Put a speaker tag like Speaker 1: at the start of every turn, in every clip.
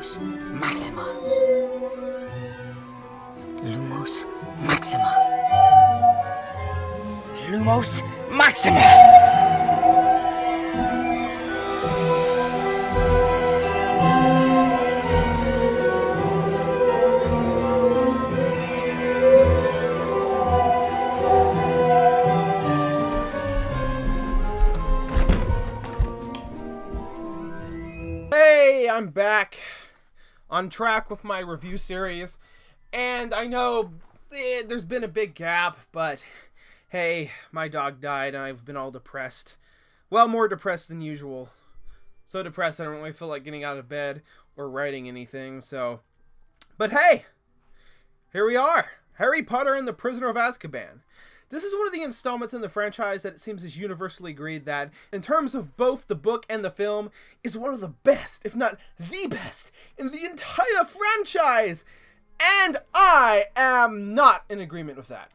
Speaker 1: Lumos Maxima. Lumos Maxima. Lumos Maxima!
Speaker 2: Hey, I'm back on track with my review series, and I know there's been a big gap, but hey, my dog died and I've been all depressed. Well, more depressed than usual. So depressed I don't really feel like getting out of bed or writing anything, so... But hey, here we are. Harry Potter and the Prisoner of Azkaban. This is one of the installments in the franchise that it seems is universally agreed that, in terms of both the book and the film, is one of the best, if not the best, in the entire franchise! And I am not in agreement with that.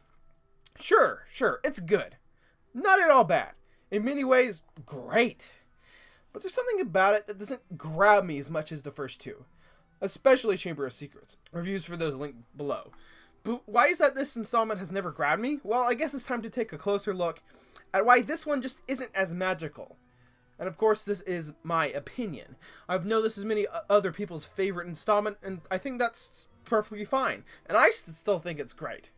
Speaker 2: Sure, it's good. Not at all bad. In many ways, great. But there's something about it that doesn't grab me as much as the first two. Especially Chamber of Secrets. Reviews for those linked below. But why is that this installment has never grabbed me? Well, I guess it's time to take a closer look at why this one just isn't as magical. And of course, this is my opinion. I've known this is many other people's favorite installment, and I think that's perfectly fine. And I still think it's great.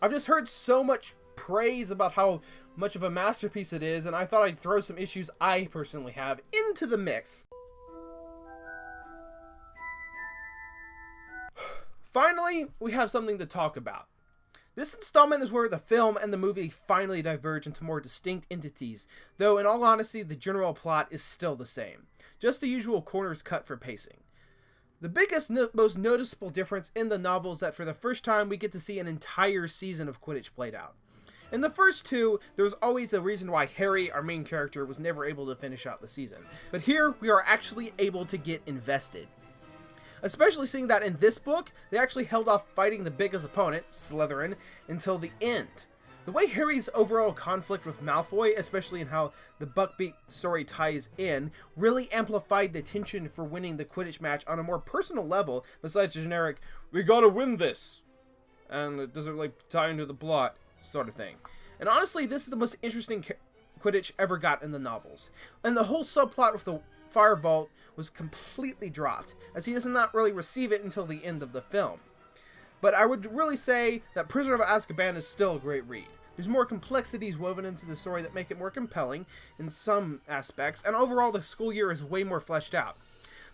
Speaker 2: I've just heard so much praise about how much of a masterpiece it is, and I thought I'd throw some issues I personally have into the mix. Finally, we have something to talk about. This installment is where the film and the movie finally diverge into more distinct entities, though in all honesty, the general plot is still the same. Just the usual corners cut for pacing. The biggest, most noticeable difference in the novel is that for the first time, we get to see an entire season of Quidditch played out. In the first two, there was always a reason why Harry, our main character, was never able to finish out the season. But here, we are actually able to get invested. Especially seeing that in this book, they actually held off fighting the biggest opponent, Slytherin, until the end. The way Harry's overall conflict with Malfoy, especially in how the Buckbeak story ties in, really amplified the tension for winning the Quidditch match on a more personal level, besides the generic, we gotta win this, and it doesn't really tie into the plot, sort of thing. And honestly, this is the most interesting Quidditch ever got in the novels. And the whole subplot with the Firebolt was completely dropped, as he does not really receive it until the end of the film. But I would really say that Prisoner of Azkaban is still a great read. There's more complexities woven into the story that make it more compelling in some aspects, and overall the school year is way more fleshed out.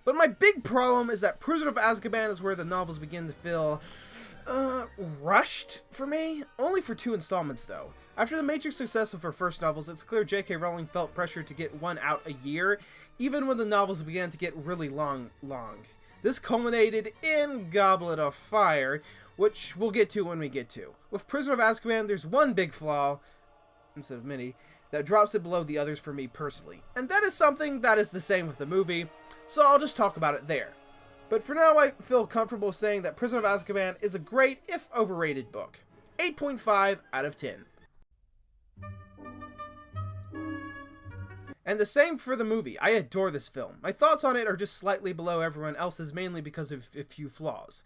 Speaker 2: But my big problem is that Prisoner of Azkaban is where the novels begin to feel rushed for me. Only for 2 installments though. After the major success of her first novels, it's clear J.K. Rowling felt pressure to get one out a year, even when the novels began to get really long. This culminated in Goblet of Fire, which we'll get to when we get to. With Prisoner of Azkaban, there's one big flaw, instead of many, that drops it below the others for me personally. And that is something that is the same with the movie, so I'll just talk about it there. But for now, I feel comfortable saying that Prisoner of Azkaban is a great, if overrated, book. 8.5 out of 10. And the same for the movie. I adore this film. My thoughts on it are just slightly below everyone else's, mainly because of a few flaws.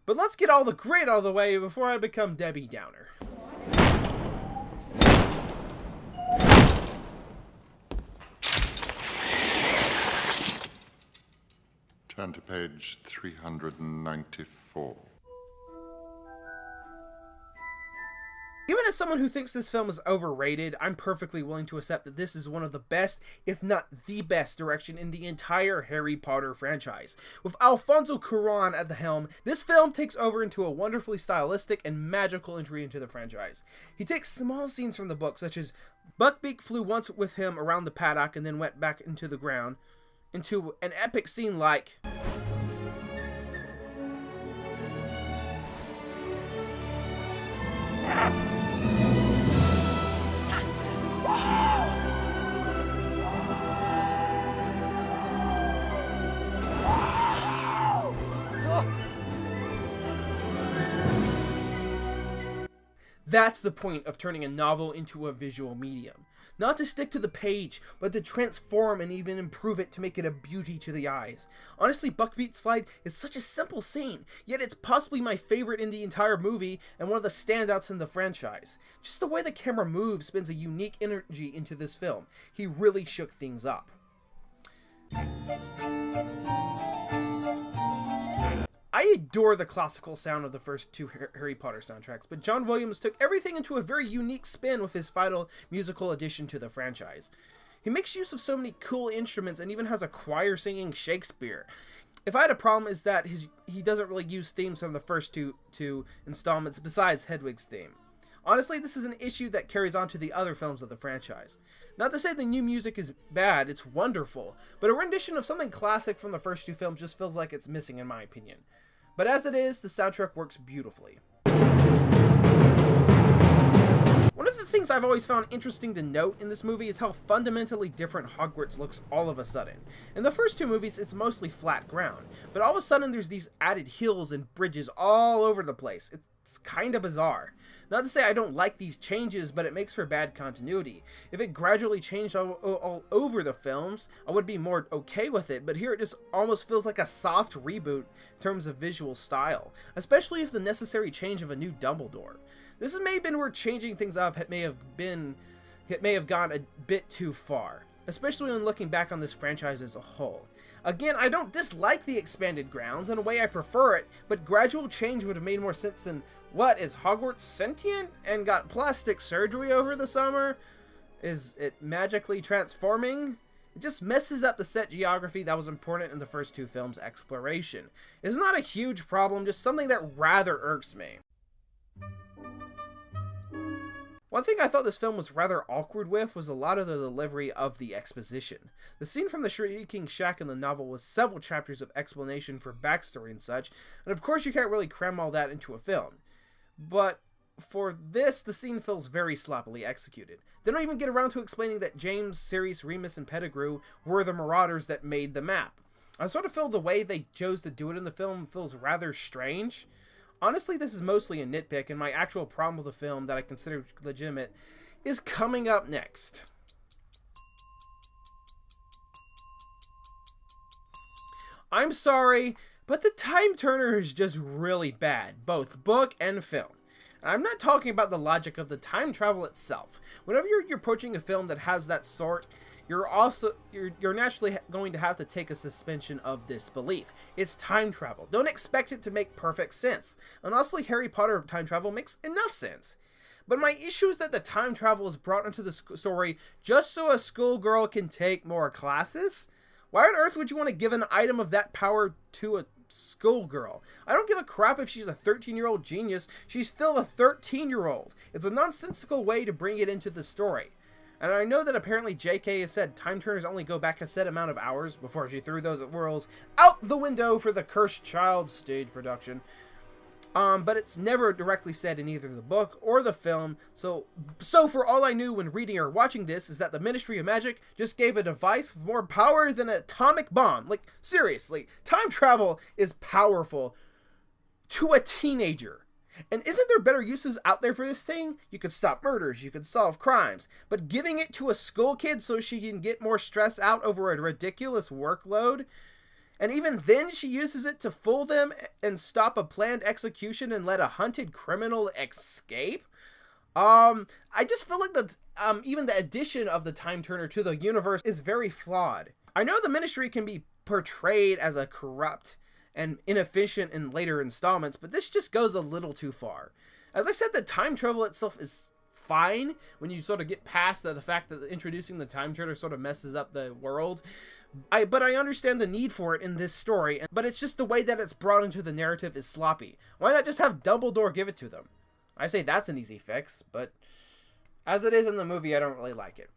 Speaker 2: But let's get all the great out of the way before I become Debbie Downer.
Speaker 3: Turn to page 394.
Speaker 2: Even as someone who thinks this film is overrated, I'm perfectly willing to accept that this is one of the best, if not the best, direction in the entire Harry Potter franchise. With Alfonso Cuarón at the helm, this film takes over into a wonderfully stylistic and magical entry into the franchise. He takes small scenes from the book, such as Buckbeak flew once with him around the paddock and then went back into the ground, into an epic scene like... That's the point of turning a novel into a visual medium. Not to stick to the page, but to transform and even improve it to make it a beauty to the eyes. Honestly, Buckbeak's flight is such a simple scene, yet it's possibly my favorite in the entire movie and one of the standouts in the franchise. Just the way the camera moves spins a unique energy into this film. He really shook things up. I adore the classical sound of the first two Harry Potter soundtracks, but John Williams took everything into a very unique spin with his final musical addition to the franchise. He makes use of so many cool instruments and even has a choir singing Shakespeare. If I had a problem, is that he doesn't really use themes from the first two installments besides Hedwig's theme. Honestly, this is an issue that carries on to the other films of the franchise. Not to say the new music is bad, it's wonderful, but a rendition of something classic from the first two films just feels like it's missing in my opinion. But as it is, the soundtrack works beautifully. One of the things I've always found interesting to note in this movie is how fundamentally different Hogwarts looks all of a sudden. In the first two movies, it's mostly flat ground, but all of a sudden there's these added hills and bridges all over the place. It's kind of bizarre. Not to say I don't like these changes, but it makes for bad continuity. If it gradually changed all over the films, I would be more okay with it, but here it just almost feels like a soft reboot in terms of visual style, especially if the necessary change of a new Dumbledore. This may have been where changing things up may have gone a bit too far, especially when looking back on this franchise as a whole. Again, I don't dislike the expanded grounds, in a way I prefer it, but gradual change would have made more sense than, what, is Hogwarts sentient and got plastic surgery over the summer? Is it magically transforming? It just messes up the set geography that was important in the first two films' exploration. It's not a huge problem, just something that rather irks me. One thing I thought this film was rather awkward with was a lot of the delivery of the exposition. The scene from the Shrieking Shack in the novel was several chapters of explanation for backstory and such, and of course you can't really cram all that into a film. But for this, the scene feels very sloppily executed. They don't even get around to explaining that James, Sirius, Remus, and Pettigrew were the Marauders that made the map. I sort of feel the way they chose to do it in the film feels rather strange. Honestly, this is mostly a nitpick, and my actual problem with the film that I consider legitimate is coming up next. I'm sorry, but the time turner is just really bad, both book and film. And I'm not talking about the logic of the time travel itself. Whenever you're approaching a film that has that sort, you're naturally going to have to take a suspension of disbelief. It's time travel. Don't expect it to make perfect sense. And honestly, Harry Potter time travel makes enough sense. But my issue is that the time travel is brought into the story just so a schoolgirl can take more classes? Why on earth would you want to give an item of that power to a schoolgirl? I don't give a crap if she's a 13-year-old genius. She's still a 13-year-old. It's a nonsensical way to bring it into the story. And I know that apparently JK has said time turners only go back a set amount of hours before she threw those rules out the window for the Cursed Child stage production. But it's never directly said in either the book or the film. So for all I knew when reading or watching this is that the Ministry of Magic just gave a device with more power than an atomic bomb. Like, seriously, time travel is powerful to a teenager. And isn't there better uses out there for this thing? You could stop murders, you could solve crimes, but giving it to a school kid so she can get more stress out over a ridiculous workload? And even then she uses it to fool them and stop a planned execution and let a hunted criminal escape? I just feel like that even the addition of the Time Turner to the universe is very flawed. I know the Ministry can be portrayed as a corrupt and inefficient in later installments, but this just goes a little too far. As I said, the time travel itself is fine when you sort of get past the fact that introducing the time turner sort of messes up the world. But I understand the need for it in this story, but it's just the way that it's brought into the narrative is sloppy. Why not just have Dumbledore give it to them? I say that's an easy fix, but as it is in the movie, I don't really like it.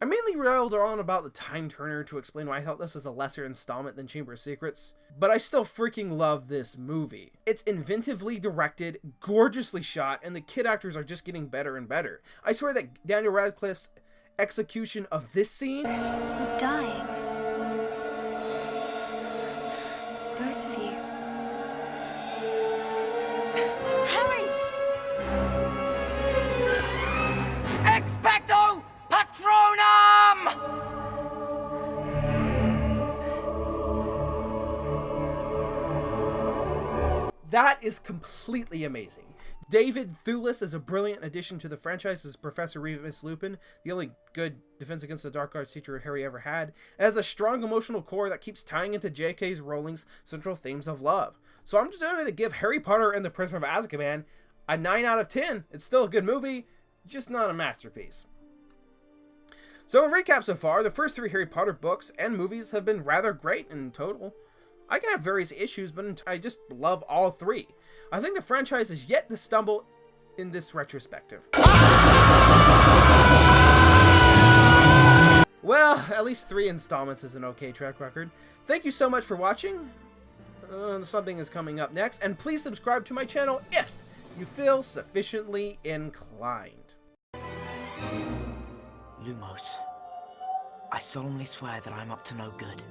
Speaker 2: I mainly railed on about the Time Turner to explain why I thought this was a lesser installment than Chamber of Secrets, but I still freaking love this movie. It's inventively directed, gorgeously shot, and the kid actors are just getting better and better. I swear that Daniel Radcliffe's execution of this scene...
Speaker 4: You're dying. Both of you. Harry!
Speaker 2: That is completely amazing. David Thewlis is a brilliant addition to the franchise as Professor Remus Lupin, the only good Defense Against the Dark Arts teacher Harry ever had, and has a strong emotional core that keeps tying into J.K. Rowling's central themes of love. So I'm just going to give Harry Potter and the Prisoner of Azkaban a 9 out of 10. It's still a good movie, just not a masterpiece. So in recap so far, the first 3 Harry Potter books and movies have been rather great in total. I can have various issues, but I just love all 3. I think the franchise is yet to stumble in this retrospective. Well, at least 3 installments is an okay track record. Thank you so much for watching. Something is coming up next, and please subscribe to my channel if you feel sufficiently inclined.
Speaker 1: Lumos, I solemnly swear that I'm up to no good.